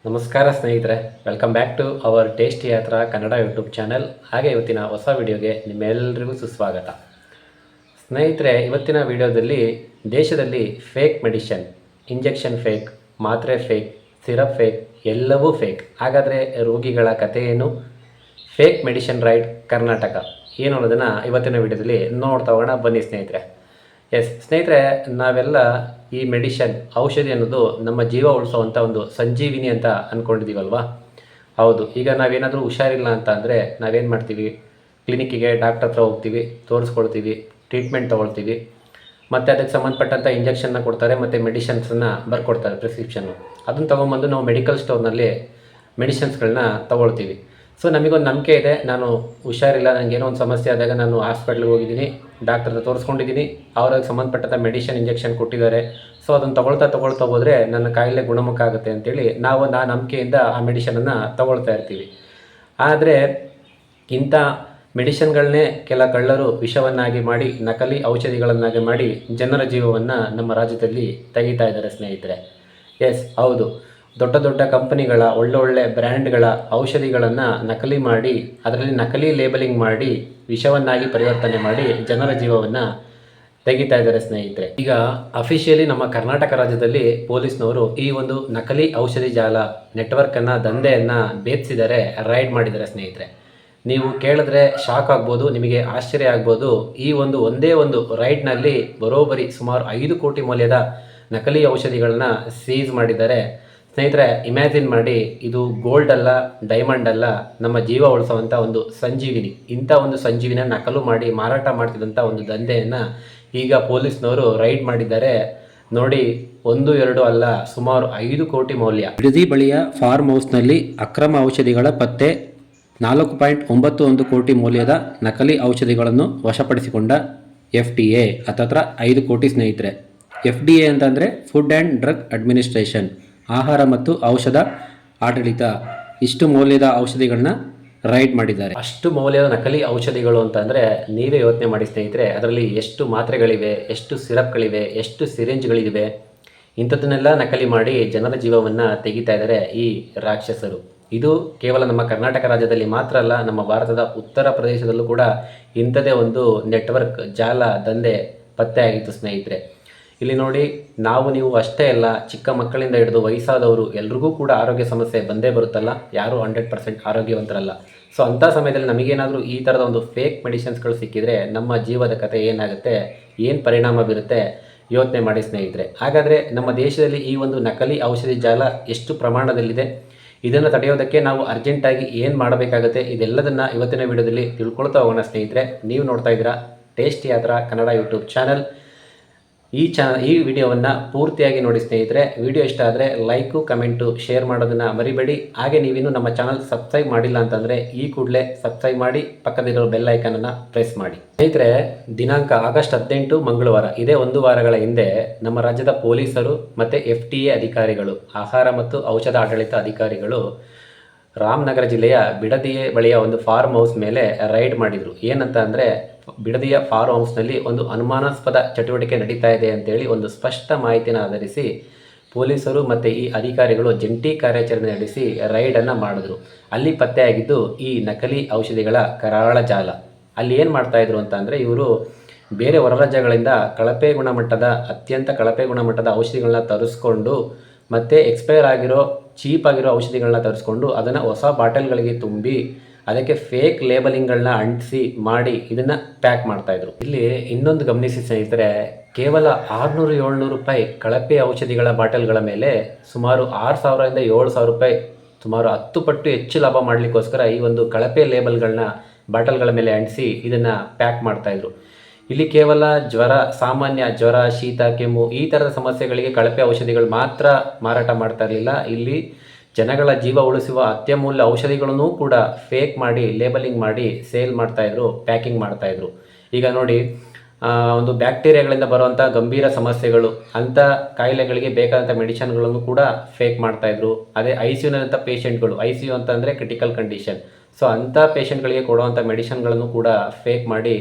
ನಮಸ್ಕಾರ ಸ್ನೇಹಿತರೆ, welcome back to our tasty Yatra Kannada YouTube channel. ಹಾಗೆ ಇವತ್ತಿನ ಹೊಸ ವಿಡಿಯೋಗೆ ನಿಮ್ಮೆಲ್ಲರಿಗೂ ಸುಸ್ವಾಗತ. ಸ್ನೇಹಿತರೆ, ಇವತ್ತಿನ ವಿಡಿಯೋದಲ್ಲಿ ದೇಶದಲ್ಲಿ ಫೇಕ್ ಮೆಡಿಷನ್, ಇಂಜೆಕ್ಷನ್ ಫೇಕ್, ಮಾತ್ರೆ ಫೇಕ್, ಸಿರಪ್ ಫೇಕ್, ಎಲ್ಲವೂ ಫೇಕ್. ಹಾಗಾದರೆ ರೋಗಿಗಳ ಕಥೆ ಏನು? ಫೇಕ್ ಮೆಡಿಷನ್ ರೈಡ್ ಕರ್ನಾಟಕ ಏನು ಅನ್ನೋದನ್ನು ಇವತ್ತಿನ ವಿಡಿಯೋದಲ್ಲಿ ನೋಡ್ತಾ ಹೋಗೋಣ ಬನ್ನಿ ಸ್ನೇಹಿತರೆ. ಸ್ನೇಹಿತರೆ, ನಾವೆಲ್ಲ ಈ ಮೆಡಿಷನ್, ಔಷಧಿ ಅನ್ನೋದು ನಮ್ಮ ಜೀವ ಉಳಿಸೋವಂಥ ಒಂದು ಸಂಜೀವಿನಿ ಅಂತ ಅಂದ್ಕೊಂಡಿದ್ದೀವಲ್ವಾ? ಹೌದು. ಈಗ ನಾವೇನಾದರೂ ಹುಷಾರಿಲ್ಲ ಅಂತ ಅಂದರೆ ನಾವೇನು ಮಾಡ್ತೀವಿ? ಕ್ಲಿನಿಕ್ಕಿಗೆ, ಡಾಕ್ಟರ್ ಹತ್ರ ಹೋಗ್ತೀವಿ, ತೋರಿಸ್ಕೊಳ್ತೀವಿ, ಟ್ರೀಟ್ಮೆಂಟ್ ತೊಗೊಳ್ತೀವಿ, ಮತ್ತು ಅದಕ್ಕೆ ಸಂಬಂಧಪಟ್ಟಂಥ ಇಂಜೆಕ್ಷನ್ನ ಕೊಡ್ತಾರೆ ಮತ್ತು ಮೆಡಿಷನ್ಸನ್ನು ಬರ್ಕೊಡ್ತಾರೆ, ಪ್ರಿಸ್ಕ್ರಿಪ್ಷನ್ನು. ಅದನ್ನು ತೊಗೊಂಬಂದು ನಾವು ಮೆಡಿಕಲ್ ಸ್ಟೋರ್ನಲ್ಲಿ ಮೆಡಿಷನ್ಸ್ಗಳನ್ನ ತೊಗೊಳ್ತೀವಿ. ಸೊ ನಮಗೊಂದು ನಂಬಿಕೆ ಇದೆ, ನಾನು ಹುಷಾರಿಲ್ಲ, ನನಗೇನೋ ಒಂದು ಸಮಸ್ಯೆ ಆದಾಗ ನಾನು ಹಾಸ್ಪಿಟ್ಲಿಗೆ ಹೋಗಿದ್ದೀನಿ, ಡಾಕ್ಟರ್ ಹತ್ರ ತೋರಿಸ್ಕೊಂಡಿದ್ದೀನಿ, ಅವ್ರಿಗೆ ಸಂಬಂಧಪಟ್ಟಂಥ ಮೆಡಿಷನ್, ಇಂಜೆಕ್ಷನ್ ಕೊಟ್ಟಿದ್ದಾರೆ. ಸೊ ಅದನ್ನು ತೊಗೊಳ್ತಾ ಹೋದರೆ ನನ್ನ ಕಾಯಿಲೆ ಗುಣಮುಖ ಆಗುತ್ತೆ ಅಂತೇಳಿ ನಾವು ನಂಬಿಕೆಯಿಂದ ಆ ಮೆಡಿಷನನ್ನು ತೊಗೊಳ್ತಾ ಇರ್ತೀವಿ. ಆದರೆ ಇಂಥ ಮೆಡಿಷನ್ಗಳನ್ನೇ ಕೆಲ ಕಳ್ಳರು ವಿಷವನ್ನಾಗಿ ಮಾಡಿ, ನಕಲಿ ಔಷಧಿಗಳನ್ನಾಗಿ ಮಾಡಿ ಜನರ ಜೀವವನ್ನು ನಮ್ಮ ರಾಜ್ಯದಲ್ಲಿ ತೆಗಿತಾ ಇದ್ದಾರೆ ಸ್ನೇಹಿತರೆ. ಹೌದು. ದೊಡ್ಡ ದೊಡ್ಡ ಕಂಪನಿಗಳ ಒಳ್ಳೊಳ್ಳೆ ಬ್ರ್ಯಾಂಡ್ಗಳ ಔಷಧಿಗಳನ್ನು ನಕಲಿ ಮಾಡಿ, ಅದರಲ್ಲಿ ನಕಲಿ ಲೇಬಲಿಂಗ್ ಮಾಡಿ, ವಿಷವನ್ನಾಗಿ ಪರಿವರ್ತನೆ ಮಾಡಿ ಜನರ ಜೀವವನ್ನು ತೆಗಿತಾ ಇದ್ದಾರೆ ಸ್ನೇಹಿತರೆ. ಈಗ ಅಫಿಷಿಯಲಿ ನಮ್ಮ ಕರ್ನಾಟಕ ರಾಜ್ಯದಲ್ಲಿ ಪೊಲೀಸ್ನವರು ಈ ಒಂದು ನಕಲಿ ಔಷಧಿ ಜಾಲ ನೆಟ್ವರ್ಕನ್ನು, ದಂಧೆಯನ್ನು ಭೇದಿಸಿದ್ದಾರೆ, ರೈಡ್ ಮಾಡಿದ್ದಾರೆ ಸ್ನೇಹಿತರೆ. ನೀವು ಕೇಳಿದ್ರೆ ಶಾಕ್ ಆಗ್ಬೋದು, ನಿಮಗೆ ಆಶ್ಚರ್ಯ ಆಗ್ಬೋದು. ಈ ಒಂದೇ ಒಂದು ರೈಡ್ನಲ್ಲಿ ಬರೋಬ್ಬರಿ ಸುಮಾರು 5 ಕೋಟಿ ಮೌಲ್ಯದ ನಕಲಿ ಔಷಧಿಗಳನ್ನ ಸೀಸ್ ಮಾಡಿದ್ದಾರೆ ಸ್ನೇಹಿತರೆ. ಇಮ್ಯಾಜಿನ್ ಮಾಡಿ, ಇದು ಗೋಲ್ಡ್ ಅಲ್ಲ, ಡೈಮಂಡ್ ಅಲ್ಲ, ನಮ್ಮ ಜೀವ ಉಳಿಸುವಂಥ ಒಂದು ಸಂಜೀವಿನಿ. ಇಂಥ ಒಂದು ಸಂಜೀವಿನ ನಕಲು ಮಾಡಿ ಮಾರಾಟ ಮಾಡ್ತಿದ್ದಂಥ ಒಂದು ದಂಧೆಯನ್ನು ಈಗ ಪೊಲೀಸ್ನವರು ರೈಡ್ ಮಾಡಿದ್ದಾರೆ ನೋಡಿ. 1-2 ಅಲ್ಲ, ಸುಮಾರು 5 ಕೋಟಿ ಮೌಲ್ಯ. ಬಿಡದಿ ಬಳಿಯ ಫಾರ್ಮ್ ಹೌಸ್ನಲ್ಲಿ ಅಕ್ರಮ ಔಷಧಿಗಳ ಪತ್ತೆ. 4.91 ಕೋಟಿ ಮೌಲ್ಯದ ನಕಲಿ ಔಷಧಿಗಳನ್ನು ವಶಪಡಿಸಿಕೊಂಡ FDA. ಹತ್ತತ್ರ 5 ಕೋಟಿ ಸ್ನೇಹಿತರೆ. FDA ಅಂತಂದರೆ ಫುಡ್ ಆ್ಯಂಡ್ ಡ್ರಗ್ ಅಡ್ಮಿನಿಸ್ಟ್ರೇಷನ್, ಆಹಾರ ಮತ್ತು ಔಷಧ ಆಡಳಿತ. ಇಷ್ಟು ಮೌಲ್ಯದ ಔಷಧಿಗಳನ್ನ ರೈಡ್ ಮಾಡಿದ್ದಾರೆ. ಅಷ್ಟು ಮೌಲ್ಯದ ನಕಲಿ ಔಷಧಿಗಳು ಅಂತಂದರೆ ನೀವೇ ಯೋಚನೆ ಮಾಡಿ ಸ್ನೇಹಿತರೆ. ಅದರಲ್ಲಿ ಎಷ್ಟು ಮಾತ್ರೆಗಳಿವೆ, ಎಷ್ಟು ಸಿರಪ್ಗಳಿವೆ, ಎಷ್ಟು ಸಿರಿಂಜ್ಗಳಿವೆ. ಇಂಥದ್ದನ್ನೆಲ್ಲ ನಕಲಿ ಮಾಡಿ ಜನರ ಜೀವವನ್ನು ತೆಗಿತಾ ಇದ್ದಾರೆ ಈ ರಾಕ್ಷಸರು. ಇದು ಕೇವಲ ನಮ್ಮ ಕರ್ನಾಟಕ ರಾಜ್ಯದಲ್ಲಿ ಮಾತ್ರ ಅಲ್ಲ, ನಮ್ಮ ಭಾರತದ ಉತ್ತರ ಪ್ರದೇಶದಲ್ಲೂ ಕೂಡ ಇಂಥದೇ ಒಂದು ನೆಟ್ವರ್ಕ್, ಜಾಲ, ದಂಧೆ ಪತ್ತೆ ಆಗಿತ್ತು ಸ್ನೇಹಿತರೆ. ಇಲ್ಲಿ ನೋಡಿ, ನೀವು ಅಷ್ಟೇ ಅಲ್ಲ, ಚಿಕ್ಕ ಮಕ್ಕಳಿಂದ ಹಿಡಿದು ವಯಸ್ಸಾದವರು ಎಲ್ರಿಗೂ ಕೂಡ ಆರೋಗ್ಯ ಸಮಸ್ಯೆ ಬಂದೇ ಬರುತ್ತಲ್ಲ. ಯಾರೂ 100% ಆರೋಗ್ಯವಂತರಲ್ಲ. ಸೊ ಅಂಥ ಸಮಯದಲ್ಲಿ ನಮಗೇನಾದರೂ ಈ ಥರದ ಒಂದು ಫೇಕ್ ಮೆಡಿಸಿನ್ಸ್ಗಳು ಸಿಕ್ಕಿದರೆ ನಮ್ಮ ಜೀವದ ಕಥೆ ಏನಾಗುತ್ತೆ, ಏನು ಪರಿಣಾಮ ಬೀರುತ್ತೆ ಯೋಚನೆ ಮಾಡಿ ಸ್ನೇಹಿತರೆ. ಹಾಗಾದರೆ ನಮ್ಮ ದೇಶದಲ್ಲಿ ಈ ಒಂದು ನಕಲಿ ಔಷಧಿ ಜಾಲ ಎಷ್ಟು ಪ್ರಮಾಣದಲ್ಲಿದೆ, ಇದನ್ನು ತಡೆಯೋದಕ್ಕೆ ನಾವು ಅರ್ಜೆಂಟಾಗಿ ಏನು ಮಾಡಬೇಕಾಗುತ್ತೆ, ಇದೆಲ್ಲದನ್ನು ಇವತ್ತಿನ ವಿಡಿಯೋದಲ್ಲಿ ತಿಳ್ಕೊಳ್ತಾ ಹೋಗೋಣ ಸ್ನೇಹಿತರೆ. ನೀವು ನೋಡ್ತಾ ಇದ್ದೀರಾ tasty Yatra Kannada YouTube channel. ಈ ವಿಡಿಯೋವನ್ನು ಪೂರ್ತಿಯಾಗಿ ನೋಡಿ ಸ್ನೇಹಿತರೆ. ವಿಡಿಯೋ ಇಷ್ಟ ಆದರೆ ಲೈಕು, ಕಮೆಂಟು, ಶೇರ್ ಮಾಡೋದನ್ನು ಮರಿಬೇಡಿ. ಹಾಗೆ ನೀವಿನ್ನೂ ನಮ್ಮ ಚಾನಲ್ ಸಬ್ಸ್ಕ್ರೈಬ್ ಮಾಡಿಲ್ಲ ಅಂತಂದರೆ ಈ ಕೂಡಲೇ ಸಬ್ಸ್ಕ್ರೈಬ್ ಮಾಡಿ, ಪಕ್ಕದಲ್ಲಿರೋ ಬೆಲ್ ಐಕನನ್ನು ಪ್ರೆಸ್ ಮಾಡಿ ಸ್ನೇಹಿತರೆ. ದಿನಾಂಕ ಆಗಸ್ಟ್ 18 ಮಂಗಳವಾರ, ಇದೇ 1 ವಾರಗಳ ಹಿಂದೆ ನಮ್ಮ ರಾಜ್ಯದ ಪೊಲೀಸರು ಮತ್ತು FDA ಅಧಿಕಾರಿಗಳು, ಆಹಾರ ಮತ್ತು ಔಷಧ ಆಡಳಿತ ಅಧಿಕಾರಿಗಳು ರಾಮನಗರ ಜಿಲ್ಲೆಯ ಬಿಡದಿಯ ಬಳಿಯ ಒಂದು ಫಾರ್ಮ್ ಹೌಸ್ ಮೇಲೆ ರೈಡ್ ಮಾಡಿದರು. ಏನಂತ ಅಂದರೆ, ಬಿಡದಿಯ ಫಾರ್ಮ್ ಹೌಸ್ನಲ್ಲಿ ಒಂದು ಅನುಮಾನಾಸ್ಪದ ಚಟುವಟಿಕೆ ನಡೀತಾ ಇದೆ ಅಂತೇಳಿ ಒಂದು ಸ್ಪಷ್ಟ ಮಾಹಿತಿಯನ್ನು ಆಧರಿಸಿ ಪೊಲೀಸರು ಮತ್ತು ಈ ಅಧಿಕಾರಿಗಳು ಜಂಟಿ ಕಾರ್ಯಾಚರಣೆ ನಡೆಸಿ ರೈಡನ್ನು ಮಾಡಿದ್ರು. ಅಲ್ಲಿ ಪತ್ತೆಯಾಗಿದ್ದು ಈ ನಕಲಿ ಔಷಧಿಗಳ ಕರಾಳ ಜಾಲ. ಅಲ್ಲಿ ಏನು ಮಾಡ್ತಾಯಿದ್ರು ಅಂತ ಅಂದರೆ, ಇವರು ಬೇರೆ ಹೊರ ರಾಜ್ಯಗಳಿಂದ ಅತ್ಯಂತ ಕಳಪೆ ಗುಣಮಟ್ಟದ ಔಷಧಿಗಳನ್ನ ತರಿಸ್ಕೊಂಡು, ಮತ್ತು ಎಕ್ಸ್ಪೈರ್ ಆಗಿರೋ ಚೀಪ್ ಆಗಿರೋ ಔಷಧಿಗಳನ್ನ ತರಿಸ್ಕೊಂಡು ಅದನ್ನು ಹೊಸ ಬಾಟಲ್ಗಳಿಗೆ ತುಂಬಿ ಅದಕ್ಕೆ ಫೇಕ್ ಲೇಬಲಿಂಗ್ಗಳನ್ನ ಅಂಟಿಸಿ ಮಾಡಿ ಇದನ್ನು ಪ್ಯಾಕ್ ಮಾಡ್ತಾಯಿದ್ರು. ಇಲ್ಲಿ ಇನ್ನೊಂದು ಗಮನಿಸಿ ಸ್ನೇಹಿತರೆ, ಕೇವಲ 600-700 ರೂಪಾಯಿ ಕಳಪೆ ಔಷಧಿಗಳ ಬಾಟಲ್ಗಳ ಮೇಲೆ ಸುಮಾರು 6,000 ರಿಂದ 7,000 ರೂಪಾಯಿ, ಸುಮಾರು 10 ಪಟ್ಟು ಹೆಚ್ಚು ಲಾಭ ಮಾಡಲಿಕ್ಕೋಸ್ಕರ ಈ ಒಂದು ಕಳಪೆ ಲೇಬಲ್ಗಳನ್ನ ಬಾಟಲ್ಗಳ ಮೇಲೆ ಅಂಟಿಸಿ ಇದನ್ನು ಪ್ಯಾಕ್ ಮಾಡ್ತಾಯಿದ್ರು. ಇಲ್ಲಿ ಕೇವಲ ಸಾಮಾನ್ಯ ಜ್ವರ, ಶೀತ, ಕೆಮ್ಮು ಈ ಥರದ ಸಮಸ್ಯೆಗಳಿಗೆ ಕಳಪೆ ಔಷಧಿಗಳು ಮಾತ್ರ ಮಾರಾಟ ಮಾಡ್ತಾ ಇರಲಿಲ್ಲ. ಇಲ್ಲಿ ಜನಗಳ ಜೀವ ಉಳಿಸುವ ಅತ್ಯಮೂಲ್ಯ ಔಷಧಿಗಳನ್ನು ಕೂಡ ಫೇಕ್ ಮಾಡಿ, ಲೇಬಲಿಂಗ್ ಮಾಡಿ ಸೇಲ್ ಮಾಡ್ತಾಯಿದ್ರು, ಪ್ಯಾಕಿಂಗ್ ಮಾಡ್ತಾಯಿದ್ರು. ಈಗ ನೋಡಿ, ಒಂದು ಬ್ಯಾಕ್ಟೀರಿಯಾಗಳಿಂದ ಬರುವಂಥ ಗಂಭೀರ ಸಮಸ್ಯೆಗಳು, ಅಂಥ ಕಾಯಿಲೆಗಳಿಗೆ ಬೇಕಾದಂಥ ಮೆಡಿಷನ್ಗಳನ್ನು ಕೂಡ ಫೇಕ್ ಮಾಡ್ತಾಯಿದ್ರು. ಅದೇ ICUನಂಥ ಪೇಷಂಟ್ಗಳು, ICU ಅಂತಂದರೆ ಕ್ರಿಟಿಕಲ್ ಕಂಡೀಷನ್, ಸೊ ಅಂಥ ಪೇಷಂಟ್ಗಳಿಗೆ ಕೊಡುವಂಥ ಮೆಡಿಷನ್ಗಳನ್ನು ಕೂಡ ಫೇಕ್ ಮಾಡಿ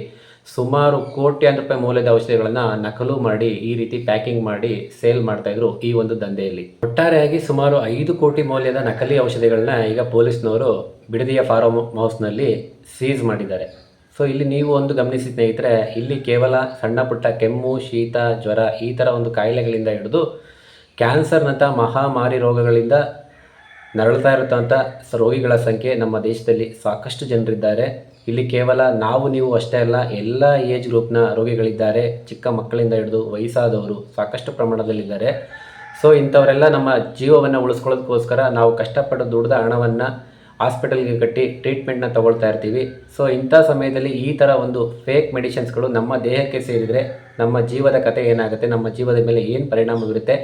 ಸುಮಾರು ಕೋಟ್ಯಾಂತರ ರೂಪಾಯಿ ಮೌಲ್ಯದ ಔಷಧಿಗಳನ್ನು ನಕಲು ಮಾಡಿ ಈ ರೀತಿ ಪ್ಯಾಕಿಂಗ್ ಮಾಡಿ ಸೇಲ್ ಮಾಡ್ತಾಯಿದ್ರು ಈ ಒಂದು ದಂಧೆಯಲ್ಲಿ. ಒಟ್ಟಾರೆಯಾಗಿ ಸುಮಾರು 5 ಕೋಟಿ ಮೌಲ್ಯದ ನಕಲಿ ಔಷಧಿಗಳನ್ನ ಈಗ ಪೊಲೀಸ್ನವರು ಬಿಡದಿಯ ಫಾರ್ಮ್ ಹೌಸ್ನಲ್ಲಿ ಸೀಸ್ ಮಾಡಿದ್ದಾರೆ. ಸೊ ಇಲ್ಲಿ ನೀವು ಒಂದು ಗಮನಿಸಿ ಸ್ನೇಹಿತರೆ, ಇಲ್ಲಿ ಕೇವಲ ಸಣ್ಣ ಪುಟ್ಟ ಕೆಮ್ಮು, ಶೀತ, ಜ್ವರ ಈ ಥರ ಒಂದು ಕಾಯಿಲೆಗಳಿಂದ ಹಿಡಿದು ಕ್ಯಾನ್ಸರ್ನಂಥ ಮಹಾಮಾರಿ ರೋಗಗಳಿಂದ ನರಳ್ತಾ ಇರತಕ್ಕಂಥ ರೋಗಿಗಳ ಸಂಖ್ಯೆ ನಮ್ಮ ದೇಶದಲ್ಲಿ ಸಾಕಷ್ಟು ಜನರಿದ್ದಾರೆ. ಇಲ್ಲಿ ಕೇವಲ ನಾವು ನೀವು ಅಷ್ಟೇ ಅಲ್ಲ, ಎಲ್ಲ ಏಜ್ ಗ್ರೂಪ್ನ ರೋಗಿಗಳಿದ್ದಾರೆ. ಚಿಕ್ಕ ಮಕ್ಕಳಿಂದ ಹಿಡಿದು ವಯಸ್ಸಾದವರು ಸಾಕಷ್ಟು ಪ್ರಮಾಣದಲ್ಲಿದ್ದಾರೆ. ಸೊ ಇಂಥವರೆಲ್ಲ ನಮ್ಮ ಜೀವವನ್ನು ಉಳಿಸ್ಕೊಳ್ಳೋದಕ್ಕೋಸ್ಕರ ನಾವು ಕಷ್ಟಪಟ್ಟು ದುಡ್ದ ಹಣವನ್ನು ಹಾಸ್ಪಿಟಲ್ಗೆ ಕಟ್ಟಿ ಟ್ರೀಟ್ಮೆಂಟ್ನ ತೊಗೊಳ್ತಾ ಇರ್ತೀವಿ. ಸೊ ಇಂಥ ಸಮಯದಲ್ಲಿ ಈ ಥರ ಒಂದು ಫೇಕ್ ಮೆಡಿಸಿನ್ಸ್ಗಳು ನಮ್ಮ ದೇಹಕ್ಕೆ ಸೇರಿದರೆ ನಮ್ಮ ಜೀವದ ಕತೆ ಏನಾಗುತ್ತೆ, ನಮ್ಮ ಜೀವದ ಮೇಲೆ ಏನು ಪರಿಣಾಮ ಬೀರುತ್ತೆ,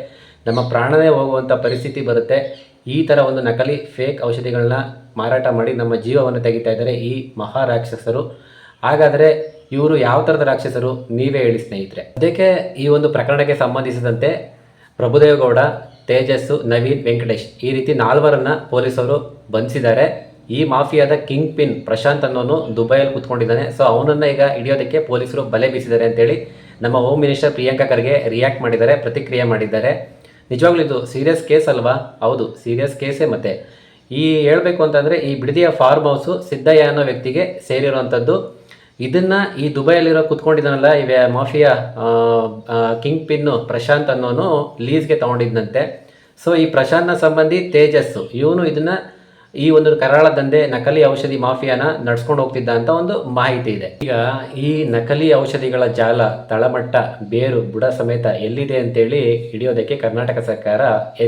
ನಮ್ಮ ಪ್ರಾಣವೇ ಹೋಗುವಂಥ ಪರಿಸ್ಥಿತಿ ಬರುತ್ತೆ. ಈ ಥರ ಒಂದು ನಕಲಿ ಫೇಕ್ ಔಷಧಿಗಳನ್ನ ಮಾರಾಟ ಮಾಡಿ ನಮ್ಮ ಜೀವವನ್ನು ತೆಗಿತಾ ಇದ್ದಾರೆ ಈ ಮಹಾ ರಾಕ್ಷಸರು. ಹಾಗಾದರೆ ಇವರು ಯಾವ ಥರದ ರಾಕ್ಷಸರು ನೀವೇ ಹೇಳಿ ಸ್ನೇಹಿತರೆ. ಅದಕ್ಕೆ ಈ ಒಂದು ಪ್ರಕರಣಕ್ಕೆ ಸಂಬಂಧಿಸಿದಂತೆ ಪ್ರಭುದೇವಗೌಡ, ತೇಜಸ್ಸು, ನವೀನ್, ವೆಂಕಟೇಶ್ ಈ ರೀತಿ 4 ಪೊಲೀಸರು ಬಂಧಿಸಿದ್ದಾರೆ. ಈ ಮಾಫಿಯಾದ ಕಿಂಗ್ ಪಿನ್ ಪ್ರಶಾಂತ್ ಅನ್ನೋನು ದುಬೈಯಲ್ಲಿ ಕೂತ್ಕೊಂಡಿದ್ದಾನೆ. ಸೊ ಅವನನ್ನು ಈಗ ಹಿಡಿಯೋದಕ್ಕೆ ಪೊಲೀಸರು ಬಲೆ ಬೀಸಿದ್ದಾರೆ ಅಂತೇಳಿ ನಮ್ಮ home minister Priyanka Kharge react ಮಾಡಿದ್ದಾರೆ, ಪ್ರತಿಕ್ರಿಯೆ ಮಾಡಿದ್ದಾರೆ. ನಿಜವಾಗ್ಲೂ ಇದು ಸೀರಿಯಸ್ ಕೇಸ್ ಅಲ್ವಾ? ಹೌದು, ಸೀರಿಯಸ್ ಕೇಸೇ. ಮತ್ತು ಈ ಹೇಳಬೇಕು ಅಂತಂದರೆ ಈ ಬಿಡದಿಯ ಫಾರ್ಮ್ ಹೌಸು ಸಿದ್ದಯ್ಯ ಅನ್ನೋ ವ್ಯಕ್ತಿಗೆ ಸೇರಿರುವಂಥದ್ದು. ಇದನ್ನು ಈ ದುಬೈಯಲ್ಲಿರೋ ಕೂತ್ಕೊಂಡಿದ್ದಾನಲ್ಲ ಈ ಮಾಫಿಯಾ ಕಿಂಗ್ ಪಿನ್ನು ಪ್ರಶಾಂತ್ ಅನ್ನೋನು ಲೀಸ್ಗೆ ತೊಗೊಂಡಿದ್ದಂತೆ. ಸೊ ಈ ಪ್ರಶಾಂತ್ನ ಸಂಬಂಧಿ ತೇಜಸ್ಸು ಇವನು ಇದನ್ನು ಈ ಒಂದು ಕರಾಳ ದಂಧೆ ನಕಲಿ ಔಷಧಿ ಮಾಫಿಯಾನ ನಡ್ಸ್ಕೊಂಡು ಹೋಗ್ತಿದ್ದ ಅಂತ ಒಂದು ಮಾಹಿತಿ ಇದೆ. ಈಗ ಈ ನಕಲಿ ಔಷಧಿಗಳ ಜಾಲ ತಳಮಟ್ಟ ಬೇರು ಬುಡ ಸಮೇತ ಎಲ್ಲಿದೆ ಅಂತೇಳಿ ಹಿಡಿಯೋದಕ್ಕೆ ಕರ್ನಾಟಕ ಸರ್ಕಾರ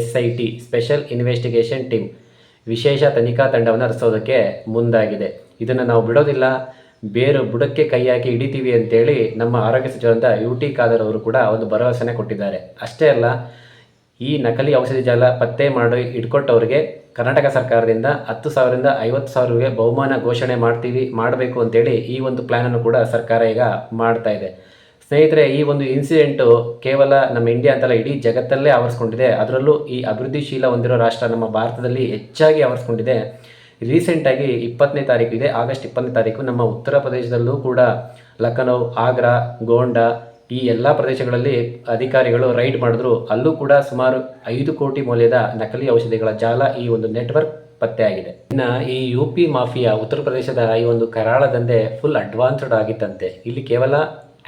SIT ಸ್ಪೆಷಲ್ ಇನ್ವೆಸ್ಟಿಗೇಷನ್ ಟೀಮ್ ವಿಶೇಷ ತನಿಖಾ ತಂಡವನ್ನು ರಚಿಸೋದಕ್ಕೆ ಮುಂದಾಗಿದೆ. ಇದನ್ನು ನಾವು ಬಿಡೋದಿಲ್ಲ, ಬೇರು ಬುಡಕ್ಕೆ ಕೈ ಹಾಕಿ ಹಿಡಿತೀವಿ ಅಂತೇಳಿ ನಮ್ಮ ಆರೋಗ್ಯ ಸಚಿವರಾದ UT ಖಾದರ್ ಅವರು ಕೂಡ ಒಂದು ಭರವಸೆನೇ ಕೊಟ್ಟಿದ್ದಾರೆ. ಅಷ್ಟೇ ಅಲ್ಲ, ಈ ನಕಲಿ ಔಷಧಿ ಜಾಲ ಪತ್ತೆ ಮಾಡಿ ಹಿಡ್ಕೊಟ್ಟವ್ರಿಗೆ ಕರ್ನಾಟಕ ಸರ್ಕಾರದಿಂದ 10,000ರಿಂದ 50,000ಗೆ ಬಹುಮಾನ ಘೋಷಣೆ ಮಾಡಬೇಕು ಅಂತೇಳಿ ಈ ಒಂದು ಪ್ಲ್ಯಾನನ್ನು ಕೂಡ ಸರ್ಕಾರ ಈಗ ಮಾಡ್ತಾ ಇದೆ. ಸ್ನೇಹಿತರೆ, ಈ ಒಂದು ಇನ್ಸಿಡೆಂಟು ಕೇವಲ ನಮ್ಮ ಇಂಡಿಯಾ ಅಂತಲ್ಲ, ಇಡೀ ಜಗತ್ತಲ್ಲೇ ಆವರಿಸ್ಕೊಂಡಿದೆ. ಅದರಲ್ಲೂ ಈ ಅಭಿವೃದ್ಧಿಶೀಲ ಹೊಂದಿರೋ ರಾಷ್ಟ್ರ ನಮ್ಮ ಭಾರತದಲ್ಲಿ ಹೆಚ್ಚಾಗಿ ಆವರಿಸ್ಕೊಂಡಿದೆ. ರೀಸೆಂಟಾಗಿ 20ನೇ ತಾರೀಕು ಇದೆ, ಆಗಸ್ಟ್ 20ನೇ ತಾರೀಕು ನಮ್ಮ ಉತ್ತರ ಪ್ರದೇಶದಲ್ಲೂ ಕೂಡ ಲಖನೌ, ಆಗ್ರಾ, ಗೋಂಡಾ ಈ ಎಲ್ಲ ಪ್ರದೇಶಗಳಲ್ಲಿ ಅಧಿಕಾರಿಗಳು ರೈಡ್ ಮಾಡಿದ್ರು. ಅಲ್ಲೂ ಕೂಡ ಸುಮಾರು 5 ಕೋಟಿ ಮೌಲ್ಯದ ನಕಲಿ ಔಷಧಿಗಳ ಜಾಲ ಈ ಒಂದು ನೆಟ್ವರ್ಕ್ ಪತ್ತೆಯಾಗಿದೆ. ಇನ್ನು ಈ UP ಮಾಫಿಯಾ ಉತ್ತರ ಪ್ರದೇಶದ ಈ ಒಂದು ಕರಾಳ ದಂಧೆ ಫುಲ್ ಅಡ್ವಾನ್ಸ್ಡ್ ಆಗಿತ್ತಂತೆ. ಇಲ್ಲಿ ಕೇವಲ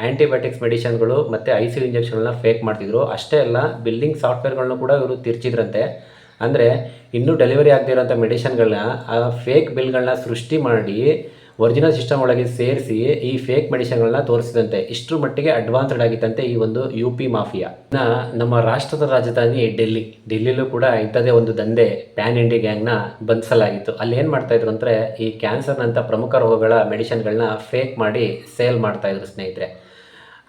ಆ್ಯಂಟಿಬಯೋಟಿಕ್ಸ್ ಮೆಡಿಸಿನ್ಗಳು ಮತ್ತು ICU ಇಂಜೆಕ್ಷನ್ಗಳನ್ನ ಫೇಕ್ ಮಾಡ್ತಿದ್ರು. ಅಷ್ಟೇ ಅಲ್ಲ, ಬಿಲ್ಲಿಂಗ್ ಸಾಫ್ಟ್ವೇರ್ಗಳನ್ನ ಕೂಡ ಇವರು ತಿರ್ಚಿದ್ರಂತೆ. ಅಂದರೆ ಇನ್ನೂ ಡೆಲಿವರಿ ಆಗದಿರೋಂಥ ಮೆಡಿಷನ್ಗಳನ್ನ ಆ ಫೇಕ್ ಬಿಲ್ಗಳನ್ನ ಸೃಷ್ಟಿ ಮಾಡಿ ಒರಿಜಿನಲ್ ಸಿಸ್ಟಮ್ ಒಳಗೆ ಸೇರಿಸಿ ಈ ಫೇಕ್ ಮೆಡಿಷನ್ಗಳನ್ನ ತೋರಿಸಿದಂತೆ. ಇಷ್ಟರ ಮಟ್ಟಿಗೆ ಅಡ್ವಾನ್ಸ್ಡ್ ಆಗಿತ್ತಂತೆ ಈ ಒಂದು UP ಮಾಫಿಯಾ. ನಮ್ಮ ರಾಷ್ಟ್ರದ ರಾಜಧಾನಿ ಡೆಲ್ಲಿಲೂ ಕೂಡ ಇಂಥದ್ದೇ ಒಂದು ದಂಧೆ ಪ್ಯಾನ್ ಇಂಡಿಯಾ ಗ್ಯಾಂಗ್ನ ಬಂಧಿಸಲಾಗಿತ್ತು. ಅಲ್ಲಿ ಏನು ಮಾಡ್ತಾಯಿದ್ರು ಅಂದರೆ ಈ ಕ್ಯಾನ್ಸರ್ನಂಥ ಪ್ರಮುಖ ರೋಗಗಳ ಮೆಡಿಷನ್ಗಳನ್ನ ಫೇಕ್ ಮಾಡಿ ಸೇಲ್ ಮಾಡ್ತಾಯಿದ್ರು ಸ್ನೇಹಿತರೆ.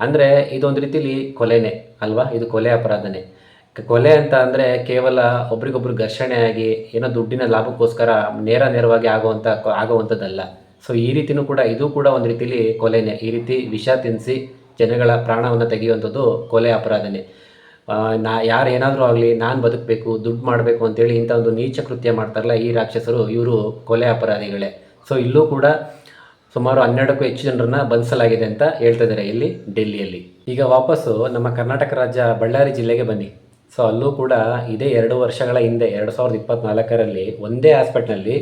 ಅಂದರೆ ಇದೊಂದು ರೀತಿಲಿ ಕೊಲೆನೇ ಅಲ್ವಾ, ಇದು ಕೊಲೆ ಅಪರಾಧನೇ. ಕೊಲೆ ಅಂತ ಅಂದರೆ ಕೇವಲ ಒಬ್ರಿಗೊಬ್ರು ಘರ್ಷಣೆ ಆಗಿ ಏನೋ ದುಡ್ಡಿನ ಲಾಭಕ್ಕೋಸ್ಕರ ನೇರವಾಗಿ ಆಗುವಂಥದ್ದಲ್ಲ. ಸೊ ಈ ರೀತಿಯೂ ಕೂಡ ಇದು ಕೂಡ ಒಂದು ರೀತಿಲಿ ಕೊಲೆನೇ. ಈ ರೀತಿ ವಿಷ ತಿನ್ನಿಸಿ ಜನಗಳ ಪ್ರಾಣವನ್ನು ತೆಗೆಯುವಂಥದ್ದು ಕೊಲೆ ಅಪರಾಧನೇ. ಯಾರು ಏನಾದರೂ ಆಗಲಿ ನಾನು ಬದುಕಬೇಕು, ದುಡ್ಡು ಮಾಡಬೇಕು ಅಂತೇಳಿ ಇಂಥ ಒಂದು ನೀಚ ಕೃತ್ಯ ಮಾಡ್ತಾರಲ್ಲ ಈ ರಾಕ್ಷಸರು, ಇವರು ಕೊಲೆ ಅಪರಾಧಿಗಳೇ. ಸೊ ಇಲ್ಲೂ ಕೂಡ ಸುಮಾರು 12ಕ್ಕೂ ಹೆಚ್ಚು ಜನರನ್ನು ಬಂಧಿಸಲಾಗಿದೆ ಅಂತ ಹೇಳ್ತಾ ಇದ್ದಾರೆ ಇಲ್ಲಿ ಡೆಲ್ಲಿಯಲ್ಲಿ. ಈಗ ವಾಪಸ್ಸು ನಮ್ಮ ಕರ್ನಾಟಕ ರಾಜ್ಯ ಬಳ್ಳಾರಿ ಜಿಲ್ಲೆಗೆ ಬನ್ನಿ. ಸೊ ಅಲ್ಲೂ ಕೂಡ ಇದೇ 2 ವರ್ಷಗಳ ಹಿಂದೆ 2024ರಲ್ಲಿ ಒಂದೇ ಹಾಸ್ಪಿಟ್ಲಲ್ಲಿ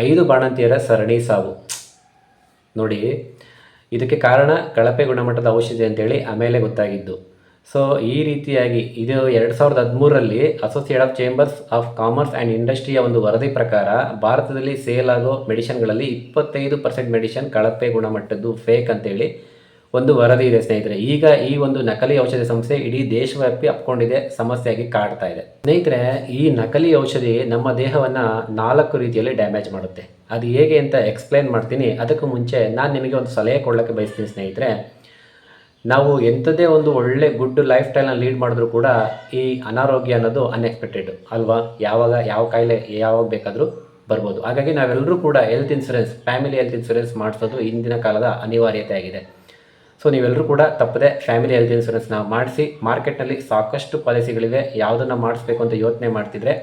5 ಬಾಣಂತಿಯರ ಸರಣಿ ಸಾವು. ನೋಡಿ, ಇದಕ್ಕೆ ಕಾರಣ ಕಳಪೆ ಗುಣಮಟ್ಟದ ಔಷಧಿ ಅಂತೇಳಿ ಆಮೇಲೆ ಗೊತ್ತಾಗಿದ್ದು. ಸೊ ಈ ರೀತಿಯಾಗಿ ಇದು 2013ರಲ್ಲಿ associate of chambers of commerce and ಇಂಡಸ್ಟ್ರಿಯ ಒಂದು ವರದಿ ಪ್ರಕಾರ ಭಾರತದಲ್ಲಿ ಸೇಲ್ ಆಗೋ ಮೆಡಿಷನ್ಗಳಲ್ಲಿ 25% ಮೆಡಿಷನ್ ಕಳಪೆ ಗುಣಮಟ್ಟದ್ದು ಫೇಕ್ ಅಂತೇಳಿ ಒಂದು ವರದಿ ಇದೆ ಸ್ನೇಹಿತರೆ. ಈಗ ಈ ಒಂದು ನಕಲಿ ಔಷಧಿ ಸಮಸ್ಯೆ ಇಡೀ ದೇಶವ್ಯಾಪಿ ಅಪ್ಕೊಂಡಿದೆ, ಸಮಸ್ಯೆಯಾಗಿ ಕಾಡ್ತಾ ಇದೆ. ಸ್ನೇಹಿತರೆ, ಈ ನಕಲಿ ಔಷಧಿ ನಮ್ಮ ದೇಹವನ್ನು 4 ರೀತಿಯಲ್ಲಿ ಡ್ಯಾಮೇಜ್ ಮಾಡುತ್ತೆ. ಅದು ಹೇಗೆ ಅಂತ ಎಕ್ಸ್ಪ್ಲೇನ್ ಮಾಡ್ತೀನಿ. ಅದಕ್ಕೂ ಮುಂಚೆ ನಾನು ನಿಮಗೆ ಒಂದು ಸಲಹೆ ಕೊಡೋಕ್ಕೆ ಬಯಸ್ತೀನಿ ಸ್ನೇಹಿತರೆ. ನಾವು ಎಂಥದೇ ಒಂದು ಒಳ್ಳೆ ಗುಡ್ ಲೈಫ್ ಸ್ಟೈಲ್ನ ಲೀಡ್ ಮಾಡಿದ್ರೂ ಕೂಡ ಈ ಅನಾರೋಗ್ಯ ಅನ್ನೋದು ಅನ್ಎಕ್ಸ್ಪೆಕ್ಟೆಡ್ ಅಲ್ವಾ. ಯಾವ ಕಾಯಿಲೆ ಯಾವಾಗ ಬೇಕಾದರೂ ಬರ್ಬೋದು. ಹಾಗಾಗಿ ನಾವೆಲ್ಲರೂ ಕೂಡ health insurance, family health insurance ಮಾಡಿಸೋದು ಇಂದಿನ ಕಾಲದ ಅನಿವಾರ್ಯತೆ ಆಗಿದೆ. ಸೊ ನೀವೆಲ್ಲರೂ ಕೂಡ ತಪ್ಪದೆ ಫ್ಯಾಮಿಲಿ ಹೆಲ್ತ್ ಇನ್ಶೂರೆನ್ಸ್ನ ಮಾಡಿಸಿ. ಮಾರ್ಕೆಟ್ನಲ್ಲಿ ಸಾಕಷ್ಟು ಪಾಲಿಸಿಗಳಿವೆ. ಯಾವುದನ್ನು ಮಾಡಿಸ್ಬೇಕು ಅಂತ ಯೋಚನೆ ಮಾಡ್ತಿದ್ರೆ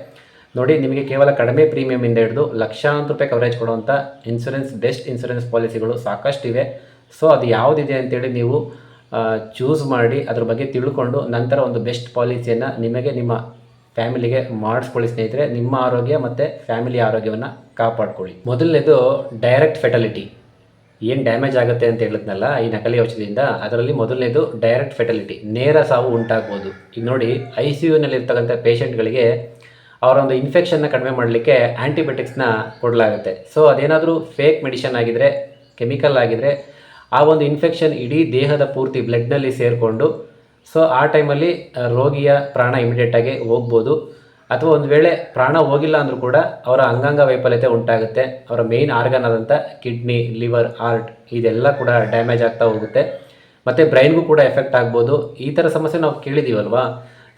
ನೋಡಿ, ನಿಮಗೆ ಕೇವಲ ಕಡಿಮೆ ಪ್ರೀಮಿಯಮಿಂದ ಹಿಡಿದು ಲಕ್ಷಾಂತರ ರೂಪಾಯಿ ಕವರೇಜ್ ಕೊಡುವಂಥ ಇನ್ಶೂರೆನ್ಸ್, ಬೆಸ್ಟ್ ಇನ್ಶೂರೆನ್ಸ್ ಪಾಲಿಸಿಗಳು ಸಾಕಷ್ಟಿವೆ. ಸೊ ಅದು ಯಾವುದಿದೆ ಅಂತೇಳಿ ನೀವು ಚೂಸ್ ಮಾಡಿ ಅದ್ರ ಬಗ್ಗೆ ತಿಳ್ಕೊಂಡು ನಂತರ ಒಂದು ಬೆಸ್ಟ್ ಪಾಲಿಸಿಯನ್ನು ನಿಮಗೆ ನಿಮ್ಮ ಫ್ಯಾಮಿಲಿಗೆ ಮಾಡಿಸ್ಕೊಳ್ಳಿ ಸ್ನೇಹಿತರೆ. ನಿಮ್ಮ ಆರೋಗ್ಯ ಮತ್ತು ಫ್ಯಾಮಿಲಿ ಆರೋಗ್ಯವನ್ನು ಕಾಪಾಡ್ಕೊಳ್ಳಿ. ಮೊದಲನೇದು ಡೈರೆಕ್ಟ್ ಫೆಟಲಿಟಿ. ಏನು ಡ್ಯಾಮೇಜ್ ಆಗುತ್ತೆ ಅಂತ ಹೇಳಿದ್ನಲ್ಲ ಈ ನಕಲಿ ಔಷಧಿಯಿಂದ, ಅದರಲ್ಲಿ ಮೊದಲನೇದು ಡೈರೆಕ್ಟ್ ಫೆಟಲಿಟಿ, ನೇರ ಸಾವು ಉಂಟಾಗ್ಬೋದು. ಈಗ ನೋಡಿ, ICUನಲ್ಲಿರ್ತಕ್ಕಂಥ ಪೇಷಂಟ್ಗಳಿಗೆ ಅವರ ಒಂದು ಇನ್ಫೆಕ್ಷನ್ನ ಕಡಿಮೆ ಮಾಡಲಿಕ್ಕೆ ಆ್ಯಂಟಿಬಯೋಟಿಕ್ಸ್ನ ಕೊಡಲಾಗುತ್ತೆ. ಸೊ ಅದೇನಾದರೂ ಫೇಕ್ ಮೆಡಿಷನ್ ಆಗಿದ್ದರೆ, ಕೆಮಿಕಲ್ ಆಗಿದ್ದರೆ, ಆ ಒಂದು ಇನ್ಫೆಕ್ಷನ್ ಇಡೀ ದೇಹದ ಪೂರ್ತಿ ಬ್ಲಡ್ನಲ್ಲಿ ಸೇರಿಕೊಂಡು ಸೊ ಆ ಟೈಮಲ್ಲಿ ರೋಗಿಯ ಪ್ರಾಣ ಇಮಿಡಿಯೇಟಾಗಿ ಹೋಗ್ಬೋದು. ಅಥವಾ ಒಂದು ವೇಳೆ ಪ್ರಾಣ ಹೋಗಿಲ್ಲ ಅಂದರೂ ಕೂಡ ಅವರ ಅಂಗಾಂಗ ವೈಫಲ್ಯತೆ ಉಂಟಾಗುತ್ತೆ. ಅವರ ಮೇಯ್ನ್ ಆರ್ಗನ್ ಆದಂಥ ಕಿಡ್ನಿ, ಲಿವರ್, ಹಾರ್ಟ್ ಇದೆಲ್ಲ ಕೂಡ ಡ್ಯಾಮೇಜ್ ಆಗ್ತಾ ಹೋಗುತ್ತೆ. ಮತ್ತು ಬ್ರೈನ್ಗೂ ಕೂಡ ಎಫೆಕ್ಟ್ ಆಗ್ಬೋದು. ಈ ಥರ ಸಮಸ್ಯೆ ನಾವು ಕೇಳಿದ್ದೀವಲ್ವಾ,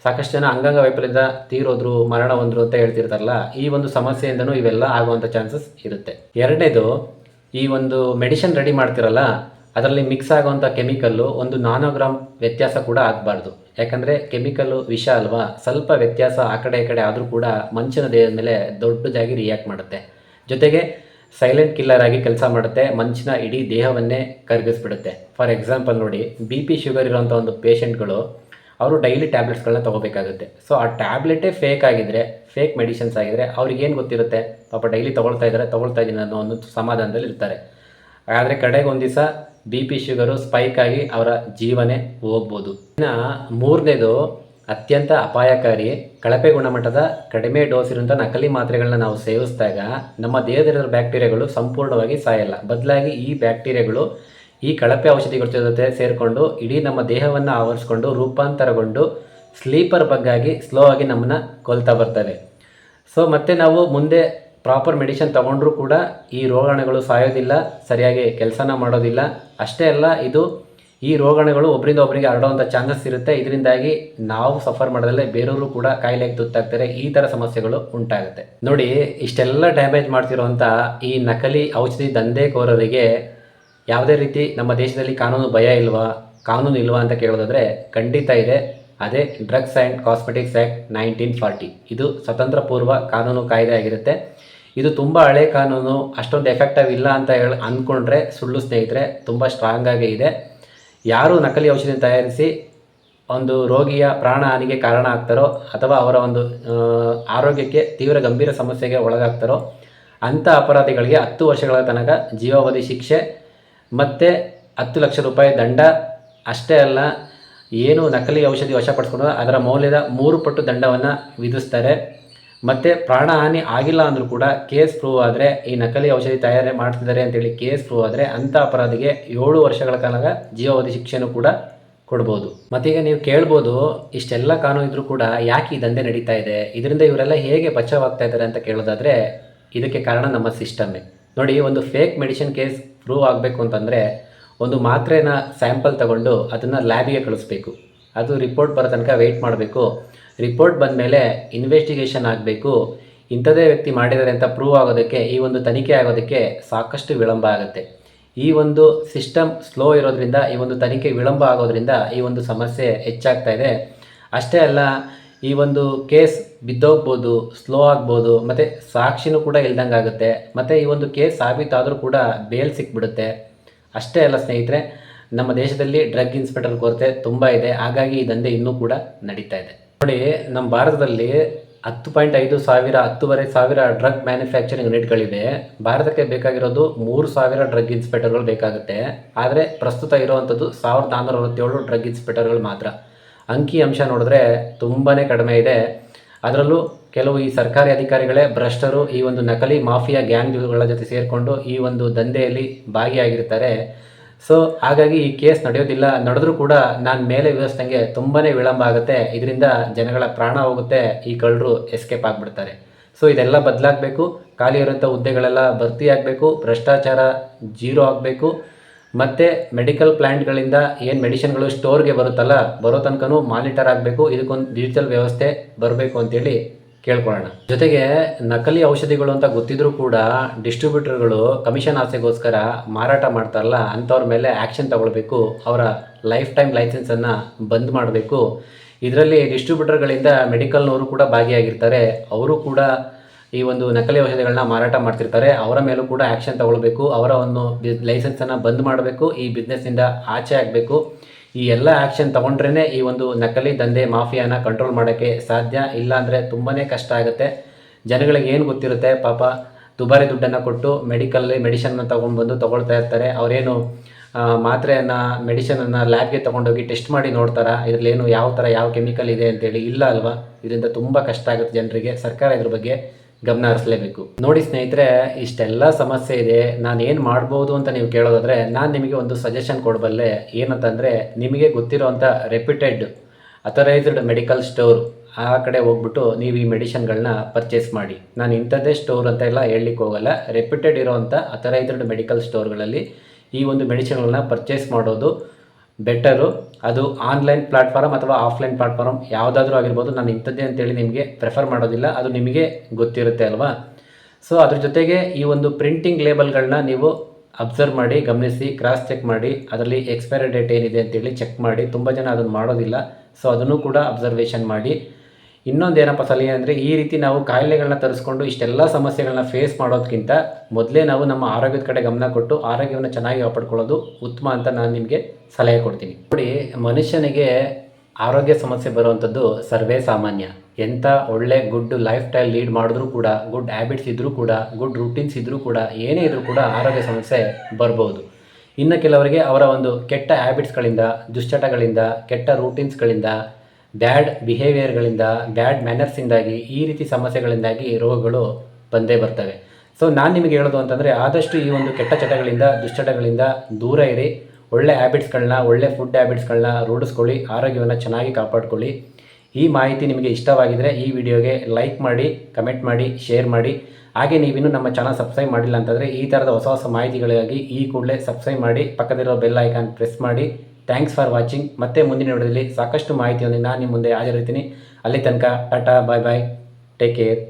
ಸಾಕಷ್ಟು ಜನ ಅಂಗಾಂಗ ವೈಫಲ್ಯದಿಂದ ತೀರೋದ್ರು, ಮರಣ ಹೊಂದ್ರು ಅಂತ ಹೇಳ್ತಿರ್ತಾರಲ್ಲ, ಈ ಒಂದು ಸಮಸ್ಯೆಯಿಂದನೂ ಇವೆಲ್ಲ ಆಗುವಂಥ ಚಾನ್ಸಸ್ ಇರುತ್ತೆ. ಎರಡನೇದು, ಈ ಒಂದು ಮೆಡಿಷನ್ ರೆಡಿ ಮಾಡ್ತಿರಲ್ಲ ಅದರಲ್ಲಿ ಮಿಕ್ಸ್ ಆಗುವಂಥ ಕೆಮಿಕಲ್ಲು 1 ನಾನೋಗ್ರಾಮ್ ವ್ಯತ್ಯಾಸ ಕೂಡ ಆಗಬಾರ್ದು. ಯಾಕಂದರೆ ಕೆಮಿಕಲ್ಲು ವಿಷ ಅಲ್ವಾ, ಸ್ವಲ್ಪ ವ್ಯತ್ಯಾಸ ಆ ಕಡೆ ಈ ಕಡೆ ಆದರೂ ಕೂಡ ಮನುಷ್ಯನ ದೇಹದ ಮೇಲೆ ದೊಡ್ಡದಾಗಿ ರಿಯಾಕ್ಟ್ ಮಾಡುತ್ತೆ. ಜೊತೆಗೆ ಸೈಲೆಂಟ್ ಕಿಲ್ಲರ್ ಆಗಿ ಕೆಲಸ ಮಾಡುತ್ತೆ, ಮನುಷ್ಯನ ಇಡೀ ದೇಹವನ್ನೇ ಕರಗಿಸ್ಬಿಡುತ್ತೆ. ಫಾರ್ ಎಕ್ಸಾಂಪಲ್ ನೋಡಿ, BP ಶುಗರ್ ಇರೋಂಥ ಒಂದು ಪೇಷಂಟ್ಗಳು ಅವರು ಡೈಲಿ ಟ್ಯಾಬ್ಲೆಟ್ಸ್ಗಳನ್ನ ತೊಗೋಬೇಕಾಗುತ್ತೆ. ಸೊ ಆ ಟ್ಯಾಬ್ಲೆಟೇ ಫೇಕ್ ಆಗಿದ್ದರೆ, ಫೇಕ್ ಮೆಡಿಸಿನ್ಸ್ ಆಗಿದ್ದರೆ ಅವ್ರಿಗೇನು ಗೊತ್ತಿರುತ್ತೆ, ಪಾಪ ಡೈಲಿ ತೊಗೊಳ್ತಾ ಇದ್ದೀನಿ ಅನ್ನೋ ಒಂದು ಸಮಾಧಾನದಲ್ಲಿ ಇರ್ತಾರೆ. ಆದರೆ ಕಡೆಗೆ ಒಂದು ದಿವಸ BP ಶುಗರು ಸ್ಪೈಕ್ ಆಗಿ ಅವರ ಜೀವನೇ ಹೋಗ್ಬೋದು. ಇನ್ನು ಮೂರನೇದು, ಅತ್ಯಂತ ಅಪಾಯಕಾರಿ, ಕಳಪೆ ಗುಣಮಟ್ಟದ ಕಡಿಮೆ ಡೋಸ್ ಇರುವಂಥ ನಕಲಿ ಮಾತ್ರೆಗಳನ್ನ ನಾವು ಸೇವಿಸಿದಾಗ ನಮ್ಮ ದೇಹದಲ್ಲಿರೋ ಬ್ಯಾಕ್ಟೀರಿಯಾಗಳು ಸಂಪೂರ್ಣವಾಗಿ ಸಾಯಲ್ಲ. ಬದಲಾಗಿ ಈ ಬ್ಯಾಕ್ಟೀರಿಯಾಗಳು ಈ ಕಳಪೆ ಔಷಧಿಗಳ ಜೊತೆ ಸೇರಿಕೊಂಡು ಇಡೀ ನಮ್ಮ ದೇಹವನ್ನು ಆವರಿಸ್ಕೊಂಡು ರೂಪಾಂತರಗೊಂಡು ಸ್ಲೀಪರ್ ಬಗ್ಗಾಗಿ ಸ್ಲೋ ಆಗಿ ನಮ್ಮನ್ನು ಕೊಲ್ತಾ ಬರ್ತವೆ. ಸೊ ಮತ್ತೆ ನಾವು ಮುಂದೆ ಪ್ರಾಪರ್ ಮೆಡಿಷನ್ ತೊಗೊಂಡ್ರೂ ಕೂಡ ಈ ರೋಗಾಣುಗಳು ಸಾಯೋದಿಲ್ಲ, ಸರಿಯಾಗಿ ಕೆಲಸನ ಮಾಡೋದಿಲ್ಲ. ಅಷ್ಟೇ ಅಲ್ಲ, ಈ ರೋಗಾಣುಗಳು ಒಬ್ಬರಿಂದ ಒಬ್ಬರಿಗೆ ಹರಡುವಂಥ ಚಾನ್ಸಸ್ ಇರುತ್ತೆ. ಇದರಿಂದಾಗಿ ನಾವು ಸಫರ್ ಮಾಡೋದಲ್ಲೇ ಬೇರೆಯವರು ಕೂಡ ಕಾಯಿಲೆಗೆ ತುತ್ತಾಗ್ತಾರೆ. ಈ ಥರ ಸಮಸ್ಯೆಗಳು ಉಂಟಾಗುತ್ತೆ. ನೋಡಿ, ಇಷ್ಟೆಲ್ಲ ಡ್ಯಾಮೇಜ್ ಮಾಡ್ತಿರೋವಂಥ ಈ ನಕಲಿ ಔಷಧಿ ದಂಧೆಕೋರರಿಗೆ ಯಾವುದೇ ರೀತಿ ನಮ್ಮ ದೇಶದಲ್ಲಿ ಕಾನೂನು ಭಯ ಇಲ್ವಾ, ಕಾನೂನು ಇಲ್ವಾ ಅಂತ ಕೇಳೋದಾದರೆ ಖಂಡಿತ ಇದೆ. ಅದೇ ಡ್ರಗ್ಸ್ ಆ್ಯಂಡ್ ಕಾಸ್ಮೆಟಿಕ್ಸ್ ಆ್ಯಕ್ಟ್ 1940. ಇದು ಸ್ವತಂತ್ರ ಪೂರ್ವ ಕಾನೂನು ಕಾಯ್ದೆ ಆಗಿರುತ್ತೆ. ಇದು ತುಂಬ ಹಳೆ ಕಾನೂನು, ಅಷ್ಟೊಂದು ಎಫೆಕ್ಟಿವ್ ಇಲ್ಲ ಅಂತ ಅಂದ್ಕೊಂಡ್ರೆ ಸುಳ್ಳು ಸ್ನೇಹಿತರೆ. ತುಂಬ ಸ್ಟ್ರಾಂಗ್ ಆಗೇ ಇದೆ. ಯಾರು ನಕಲಿ ಔಷಧಿ ತಯಾರಿಸಿ ಒಂದು ರೋಗಿಯ ಪ್ರಾಣ ಹಾನಿಗೆ ಕಾರಣ ಆಗ್ತಾರೋ ಅಥವಾ ಅವರ ಒಂದು ಆರೋಗ್ಯಕ್ಕೆ ತೀವ್ರ ಗಂಭೀರ ಸಮಸ್ಯೆಗೆ ಒಳಗಾಗ್ತಾರೋ ಅಂಥ ಅಪರಾಧಿಗಳಿಗೆ 10 ವರ್ಷಗಳ ತನಕ ಜೀವಾವಧಿ ಶಿಕ್ಷೆ ಮತ್ತು 10 ಲಕ್ಷ ರೂಪಾಯಿ ದಂಡ. ಅಷ್ಟೇ ಅಲ್ಲ, ಏನು ನಕಲಿ ಔಷಧಿ ವಶಪಡಿಸ್ಕೊಂಡು ಅದರ ಮೌಲ್ಯದ 3 ಪಟ್ಟು ದಂಡವನ್ನು ವಿಧಿಸ್ತಾರೆ. ಮತ್ತು ಪ್ರಾಣಹಾನಿ ಆಗಿಲ್ಲ ಅಂದರೂ ಕೂಡ ಕೇಸ್ ಪ್ರೂವ್ ಆದರೆ, ಈ ನಕಲಿ ಔಷಧಿ ತಯಾರಿ ಮಾಡ್ತಿದ್ದಾರೆ ಅಂತೇಳಿ ಕೇಸ್ ಪ್ರೂವ್ ಆದರೆ ಅಂಥ ಅಪರಾಧಿಗೆ 7 ವರ್ಷಗಳ ಕಾಲ ಜೀವಾವಧಿ ಶಿಕ್ಷೆನೂ ಕೂಡ ಕೊಡ್ಬೋದು. ಮತ್ತೀಗ ನೀವು ಕೇಳ್ಬೋದು, ಇಷ್ಟೆಲ್ಲ ಕಾನೂನು ಇದ್ರೂ ಕೂಡ ಯಾಕೆ ಈ ದಂಧೆ ನಡೀತಾ ಇದೆ, ಇದರಿಂದ ಇವರೆಲ್ಲ ಹೇಗೆ ಬಚಾವಾಗ್ತಾ ಇದ್ದಾರೆ ಅಂತ ಕೇಳೋದಾದರೆ ಇದಕ್ಕೆ ಕಾರಣ ನಮ್ಮ ಸಿಸ್ಟಮ್ಮೇ. ನೋಡಿ, ಒಂದು ಫೇಕ್ ಮೆಡಿಸಿನ್ ಕೇಸ್ ಪ್ರೂವ್ ಆಗಬೇಕು ಅಂತಂದರೆ ಒಂದು ಮಾತ್ರೆನ ಸ್ಯಾಂಪಲ್ ತಗೊಂಡು ಅದನ್ನು ಲ್ಯಾಬಿಗೆ ಕಳಿಸ್ಬೇಕು. ಅದು ರಿಪೋರ್ಟ್ ಬರೋ ತನಕ ವೆಯ್ಟ್ ಮಾಡಬೇಕು. ರಿಪೋರ್ಟ್ ಬಂದ ಮೇಲೆ ಇನ್ವೆಸ್ಟಿಗೇಷನ್ ಆಗಬೇಕು. ಇಂಥದೇ ವ್ಯಕ್ತಿ ಮಾಡಿದ್ದಾರೆ ಅಂತ ಪ್ರೂವ್ ಆಗೋದಕ್ಕೆ, ಈ ಒಂದು ತನಿಖೆ ಆಗೋದಕ್ಕೆ ಸಾಕಷ್ಟು ವಿಳಂಬ ಆಗುತ್ತೆ. ಈ ಒಂದು ಸಿಸ್ಟಮ್ ಸ್ಲೋ ಇರೋದ್ರಿಂದ, ಈ ಒಂದು ತನಿಖೆ ವಿಳಂಬ ಆಗೋದ್ರಿಂದ ಈ ಒಂದು ಸಮಸ್ಯೆ ಹೆಚ್ಚಾಗ್ತಾ ಇದೆ. ಅಷ್ಟೇ ಅಲ್ಲ, ಈ ಒಂದು ಕೇಸ್ ಬಿದ್ದೋಗ್ಬೋದು, ಸ್ಲೋ ಆಗ್ಬೋದು, ಮತ್ತು ಸಾಕ್ಷಿನೂ ಕೂಡ ಇಲ್ದಂಗೆ ಆಗುತ್ತೆ. ಮತ್ತು ಈ ಒಂದು ಕೇಸ್ ಸಾಬೀತಾದರೂ ಕೂಡ ಬೇಲ್ ಸಿಕ್ಬಿಡುತ್ತೆ. ಅಷ್ಟೇ ಅಲ್ಲ ಸ್ನೇಹಿತರೆ, ನಮ್ಮ ದೇಶದಲ್ಲಿ ಡ್ರಗ್ ಇನ್ಸ್ಪೆಕ್ಟರ್ ಕೊರತೆ ತುಂಬ ಇದೆ. ಹಾಗಾಗಿ ಈ ದಂಧೆ ಇನ್ನೂ ಕೂಡ ನಡೀತಾ ಇದೆ. ನೋಡಿ, ನಮ್ಮ ಭಾರತದಲ್ಲಿ 10.5 ಸಾವಿರ 10.5 ಸಾವಿರ ಡ್ರಗ್ ಮ್ಯಾನುಫ್ಯಾಕ್ಚರಿಂಗ್ ಯೂನಿಟ್ಗಳಿವೆ. ಭಾರತಕ್ಕೆ ಬೇಕಾಗಿರೋದು 3,000 ಡ್ರಗ್ ಇನ್ಸ್ಪೆಕ್ಟರ್ಗಳು ಬೇಕಾಗುತ್ತೆ. ಆದರೆ ಪ್ರಸ್ತುತ ಇರುವಂಥದ್ದು 1467 ಡ್ರಗ್ ಇನ್ಸ್ಪೆಕ್ಟರ್ಗಳು ಮಾತ್ರ. ಅಂಕಿ ಅಂಶ ನೋಡಿದ್ರೆ ತುಂಬಾ ಕಡಿಮೆ ಇದೆ. ಅದರಲ್ಲೂ ಕೆಲವು ಈ ಸರ್ಕಾರಿ ಅಧಿಕಾರಿಗಳೇ ಭ್ರಷ್ಟರು ಈ ಒಂದು ನಕಲಿ ಮಾಫಿಯಾ ಗ್ಯಾಂಗ್ಗಳ ಜೊತೆ ಸೇರಿಕೊಂಡು ಈ ಒಂದು ದಂಧೆಯಲ್ಲಿ ಭಾಗಿಯಾಗಿರ್ತಾರೆ. ಸೊ ಹಾಗಾಗಿ ಈ ಕೇಸ್ ನಡೆಯೋದಿಲ್ಲ. ನಡೆದ್ರೂ ಕೂಡ ನಾನು ಮೇಲೆ ವಿವರಿಸ್ದಂಗೆ ತುಂಬಾ ವಿಳಂಬ ಆಗುತ್ತೆ. ಇದರಿಂದ ಜನಗಳ ಪ್ರಾಣ ಹೋಗುತ್ತೆ, ಈ ಕಳ್ಳರು ಎಸ್ಕೇಪ್ ಆಗಿಬಿಡ್ತಾರೆ. ಸೊ ಇದೆಲ್ಲ ಬದಲಾಗಬೇಕು. ಖಾಲಿ ಇರೋಂಥ ಹುದ್ದೆಗಳೆಲ್ಲ ಭರ್ತಿ ಆಗಬೇಕು, ಭ್ರಷ್ಟಾಚಾರ ಜೀರೋ ಆಗಬೇಕು. ಮತ್ತು ಮೆಡಿಕಲ್ ಪ್ಲ್ಯಾಂಟ್ಗಳಿಂದ ಏನು ಮೆಡಿಸಿನ್ಗಳು ಸ್ಟೋರ್ಗೆ ಬರುತ್ತಲ್ಲ, ಬರೋ ತನಕನೂ ಮಾನಿಟರ್ ಆಗಬೇಕು. ಇದಕ್ಕೊಂದು ಡಿಜಿಟಲ್ ವ್ಯವಸ್ಥೆ ಬರಬೇಕು ಅಂತೇಳಿ ಕೇಳ್ಕೊಳ್ಳೋಣ. ಜೊತೆಗೆ ನಕಲಿ ಔಷಧಿಗಳು ಅಂತ ಗೊತ್ತಿದ್ರೂ ಕೂಡ ಡಿಸ್ಟ್ರಿಬ್ಯೂಟರ್ಗಳು ಕಮಿಷನ್ ಆಸೆಗೋಸ್ಕರ ಮಾರಾಟ ಮಾಡ್ತಾರಲ್ಲ, ಅಂಥವ್ರ ಮೇಲೆ ಆ್ಯಕ್ಷನ್ ತಗೊಳ್ಬೇಕು. ಅವರ ಲೈಫ್ ಟೈಮ್ ಲೈಸೆನ್ಸನ್ನು ಬಂದ್ ಮಾಡಬೇಕು. ಇದರಲ್ಲಿ ಡಿಸ್ಟ್ರಿಬ್ಯೂಟರ್ಗಳಿಂದ ಮೆಡಿಕಲ್ನವರು ಕೂಡ ಭಾಗಿಯಾಗಿರ್ತಾರೆ. ಅವರು ಕೂಡ ಈ ಒಂದು ನಕಲಿ ಔಷಧಿಗಳನ್ನ ಮಾರಾಟ ಮಾಡ್ತಿರ್ತಾರೆ ಅವರ ಮೇಲೂ ಕೂಡ ಆ್ಯಕ್ಷನ್ ತಗೊಳ್ಬೇಕು. ಅವರ ಒಂದು ಲೈಸೆನ್ಸನ್ನು ಬಂದ್ ಮಾಡಬೇಕು. ಈ ಬಿಸ್ನೆಸ್ಸಿಂದ ಆಚೆ ಆಗಬೇಕು. ಈ ಎಲ್ಲ ಆ್ಯಕ್ಷನ್ ತೊಗೊಂಡ್ರೇ ಈ ಒಂದು ನಕಲಿ ದಂಧೆ ಮಾಫಿಯಾನ ಕಂಟ್ರೋಲ್ ಮಾಡೋಕ್ಕೆ ಸಾಧ್ಯ. ಇಲ್ಲಾಂದರೆ ತುಂಬಾ ಕಷ್ಟ ಆಗುತ್ತೆ. ಜನಗಳಿಗೆ ಏನು ಗೊತ್ತಿರುತ್ತೆ ಪಾಪ, ದುಬಾರಿ ದುಡ್ಡನ್ನು ಕೊಟ್ಟು ಮೆಡಿಷನ್ನ ತೊಗೊಂಡ್ಬಂದು ತೊಗೊಳ್ತಾ ಇರ್ತಾರೆ. ಅವರೇನು ಮಾತ್ರೆಯನ್ನು ಮೆಡಿಷನನ್ನು ಲ್ಯಾಬ್ಗೆ ತೊಗೊಂಡೋಗಿ ಟೆಸ್ಟ್ ಮಾಡಿ ನೋಡ್ತಾರಾ ಇದರಲ್ಲೇನು ಯಾವ ಥರ ಯಾವ ಕೆಮಿಕಲ್ ಇದೆ ಅಂತೇಳಿ? ಇಲ್ಲ ಅಲ್ವಾ? ಇದರಿಂದ ತುಂಬ ಕಷ್ಟ ಆಗುತ್ತೆ ಜನರಿಗೆ. ಸರ್ಕಾರ ಇದ್ರ ಬಗ್ಗೆ ಗಮನ ಹರಿಸಲೇಬೇಕು. ನೋಡಿ ಸ್ನೇಹಿತರೆ, ಇಷ್ಟೆಲ್ಲ ಸಮಸ್ಯೆ ಇದೆ, ನಾನು ಏನು ಮಾಡ್ಬೋದು ಅಂತ ನೀವು ಕೇಳೋದಾದರೆ ನಾನು ನಿಮಗೆ ಒಂದು ಸಜೆಷನ್ ಕೊಡಬಲ್ಲೆ. ಏನಂತಂದರೆ, ನಿಮಗೆ ಗೊತ್ತಿರೋವಂಥ ರೆಪ್ಯೂಟೆಡ್ ಅಥರೈಸ್ಡ್ ಮೆಡಿಕಲ್ ಸ್ಟೋರ್ ಆ ಕಡೆ ಹೋಗ್ಬಿಟ್ಟು ನೀವು ಈ ಮೆಡಿಷನ್ಗಳನ್ನ ಪರ್ಚೇಸ್ ಮಾಡಿ. ನಾನು ಇಂಥದ್ದೇ ಸ್ಟೋರ್ ಅಂತ ಎಲ್ಲ ಹೇಳಲಿಕ್ಕೆ ಹೋಗಲ್ಲ. ರೆಪ್ಯೂಟೆಡ್ ಇರೋವಂಥ ಅಥರೈಸ್ಡ್ ಮೆಡಿಕಲ್ ಸ್ಟೋರ್ಗಳಲ್ಲಿ ಈ ಒಂದು ಮೆಡಿಸಿನ್ಗಳನ್ನ ಪರ್ಚೇಸ್ ಮಾಡೋದು ಬೆಟರು. ಅದು ಆನ್ಲೈನ್ ಪ್ಲಾಟ್ಫಾರ್ಮ್ ಅಥವಾ ಆಫ್ಲೈನ್ ಪ್ಲಾಟ್ಫಾರ್ಮ್ ಯಾವುದಾದ್ರೂ ಆಗಿರ್ಬೋದು. ನಾನು ಇಂಥದ್ದೇ ಅಂತೇಳಿ ನಿಮಗೆ ಪ್ರೆಫರ್ ಮಾಡೋದಿಲ್ಲ, ಅದು ನಿಮಗೆ ಗೊತ್ತಿರುತ್ತೆ ಅಲ್ವಾ. ಸೊ ಅದ್ರ ಜೊತೆಗೆ ಈ ಒಂದು ಪ್ರಿಂಟಿಂಗ್ ಲೇಬಲ್ಗಳನ್ನ ನೀವು ಅಬ್ಸರ್ವ್ ಮಾಡಿ, ಗಮನಿಸಿ, ಕ್ರಾಸ್ ಚೆಕ್ ಮಾಡಿ, ಅದರಲ್ಲಿ ಎಕ್ಸ್ಪೈರಿ ಡೇಟ್ ಏನಿದೆ ಅಂತೇಳಿ ಚೆಕ್ ಮಾಡಿ. ತುಂಬ ಜನ ಅದನ್ನು ಮಾಡೋದಿಲ್ಲ, ಸೊ ಅದನ್ನು ಕೂಡ ಅಬ್ಸರ್ವೇಷನ್ ಮಾಡಿ. ಇನ್ನೊಂದು ಏನಪ್ಪ ಸಲಹೆ ಅಂದರೆ, ಈ ರೀತಿ ನಾವು ಕಾಯಿಲೆಗಳನ್ನ ತರಿಸ್ಕೊಂಡು ಇಷ್ಟೆಲ್ಲ ಸಮಸ್ಯೆಗಳನ್ನ ಫೇಸ್ ಮಾಡೋದಕ್ಕಿಂತ ಮೊದಲೇ ನಾವು ನಮ್ಮ ಆರೋಗ್ಯದ ಕಡೆ ಗಮನ ಕೊಟ್ಟು ಆರೋಗ್ಯವನ್ನು ಚೆನ್ನಾಗಿ ಕಾಪಾಡ್ಕೊಳ್ಳೋದು ಉತ್ತಮ ಅಂತ ನಾನು ನಿಮಗೆ ಸಲಹೆ ಕೊಡ್ತೀನಿ. ನೋಡಿ, ಮನುಷ್ಯನಿಗೆ ಆರೋಗ್ಯ ಸಮಸ್ಯೆ ಬರುವಂಥದ್ದು ಸರ್ವೇ ಸಾಮಾನ್ಯ. ಎಂಥ ಒಳ್ಳೆ ಗುಡ್ ಲೈಫ್ ಸ್ಟೈಲ್ ಲೀಡ್ ಮಾಡಿದ್ರೂ ಕೂಡ, ಗುಡ್ ಹ್ಯಾಬಿಟ್ಸ್ ಇದ್ದರೂ ಕೂಡ, ಗುಡ್ ರೂಟೀನ್ಸ್ ಇದ್ದರೂ ಕೂಡ, ಏನೇ ಇದ್ದರೂ ಕೂಡ ಆರೋಗ್ಯ ಸಮಸ್ಯೆ ಬರ್ಬೋದು. ಇನ್ನು ಕೆಲವರಿಗೆ ಅವರ ಒಂದು ಕೆಟ್ಟ ಹ್ಯಾಬಿಟ್ಸ್ಗಳಿಂದ, ದುಶ್ಚಟಗಳಿಂದ, ಕೆಟ್ಟ ರೂಟೀನ್ಸ್ಗಳಿಂದ, ಬ್ಯಾಡ್ ಬಿಹೇವಿಯರ್ಗಳಿಂದ, ಬ್ಯಾಡ್ ಮ್ಯಾನರ್ಸಿಂದಾಗಿ, ಈ ರೀತಿ ಸಮಸ್ಯೆಗಳಿಂದಾಗಿ ರೋಗಗಳು ಬಂದೇ ಬರ್ತವೆ. ಸೊ ನಾನು ನಿಮಗೆ ಹೇಳೋದು ಅಂತಂದರೆ, ಆದಷ್ಟು ಈ ಒಂದು ಕೆಟ್ಟ ಚಟಗಳಿಂದ, ದುಶ್ಚಟಗಳಿಂದ ದೂರ ಇರಿ. ಒಳ್ಳೆ ಹ್ಯಾಬಿಟ್ಸ್ಗಳನ್ನ, ಒಳ್ಳೆ ಫುಡ್ ಹ್ಯಾಬಿಟ್ಸ್ಗಳನ್ನ ರೂಢಿಸ್ಕೊಳ್ಳಿ. ಆರೋಗ್ಯವನ್ನು ಚೆನ್ನಾಗಿ ಕಾಪಾಡ್ಕೊಳ್ಳಿ. ಈ ಮಾಹಿತಿ ನಿಮಗೆ ಇಷ್ಟವಾಗಿದ್ದರೆ ಈ ವಿಡಿಯೋಗೆ ಲೈಕ್ ಮಾಡಿ, ಕಮೆಂಟ್ ಮಾಡಿ, ಶೇರ್ ಮಾಡಿ. ಹಾಗೆ ನೀವಿನ್ನೂ ನಮ್ಮ ಚಾನಲ್ ಸಬ್ಸ್ಕ್ರೈಬ್ ಮಾಡಿಲ್ಲ ಅಂತಂದರೆ ಈ ಥರದ ಹೊಸ ಹೊಸ ಮಾಹಿತಿಗಳಿಗಾಗಿ ಈ ಕೂಡಲೇ ಸಬ್ಸ್ಕ್ರೈಬ್ ಮಾಡಿ, ಪಕ್ಕದಲ್ಲಿರೋ ಬೆಲ್ ಐಕಾನ್ ಪ್ರೆಸ್ ಮಾಡಿ. Thanks for watching. ಮತ್ತೆ ಮುಂದಿನ ವಿಡಿಯೋದಲ್ಲಿ ಸಾಕಷ್ಟು ಮಾಹಿತಿಯೊಂದಿಗೆ ನಾನು ನಿಮ್ಮ ಮುಂದೆ ಹಾಜರಿರ್ತೀನಿ. ಅಲ್ಲಿ ತನಕ ಟಾಟಾ, ಬಾಯ್ ಬಾಯ್, ಟೇಕ್ ಕೇರ್.